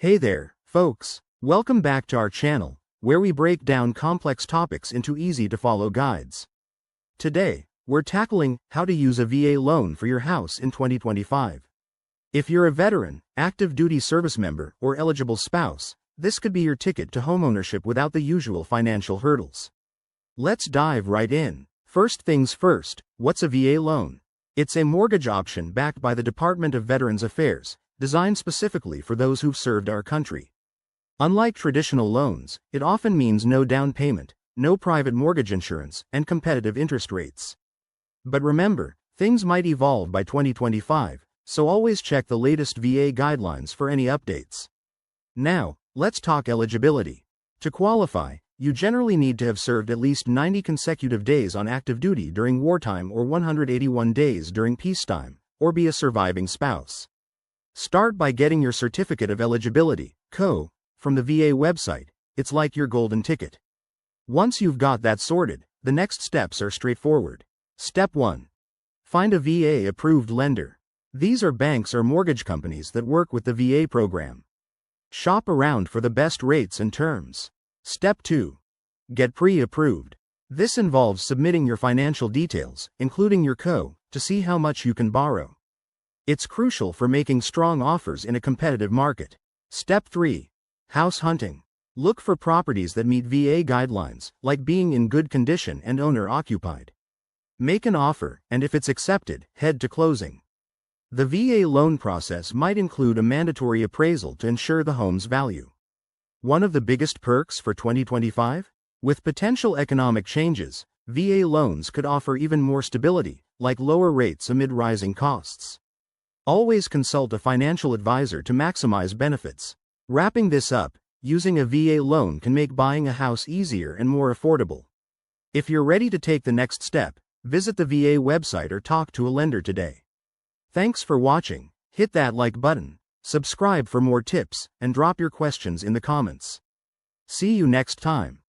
Hey there, folks. Welcome back to our channel, where we break down complex topics into easy-to-follow guides. Today, we're tackling how to use a VA loan for your house in 2025. If you're a veteran, active duty service member, or eligible spouse, this could be your ticket to homeownership without the usual financial hurdles. Let's dive right in. First things first, what's a VA loan? It's a mortgage option backed by the Department of Veterans Affairs, designed specifically for those who've served our country. Unlike traditional loans, it often means no down payment, no private mortgage insurance, and competitive interest rates. But remember, things might evolve by 2025, so always check the latest VA guidelines for any updates. Now, let's talk eligibility. To qualify, you generally need to have served at least 90 consecutive days on active duty during wartime or 181 days during peacetime, or be a surviving spouse. Start by getting your Certificate of Eligibility, CO, from the VA website. It's like your golden ticket. Once you've got that sorted, the next steps are straightforward. Step 1. Find a VA-approved lender. These are banks or mortgage companies that work with the VA program. Shop around for the best rates and terms. Step 2. Get pre-approved. This involves submitting your financial details, including your CO, to see how much you can borrow. It's crucial for making strong offers in a competitive market. Step 3. House hunting. Look for properties that meet VA guidelines, like being in good condition and owner-occupied. Make an offer, and if it's accepted, head to closing. The VA loan process might include a mandatory appraisal to ensure the home's value. One of the biggest perks for 2025? With potential economic changes, VA loans could offer even more stability, like lower rates amid rising costs. Always consult a financial advisor to maximize benefits. Wrapping this up, using a VA loan can make buying a house easier and more affordable. If you're ready to take the next step, visit the VA website or talk to a lender today. Thanks for watching. Hit that like button, subscribe for more tips, and drop your questions in the comments. See you next time.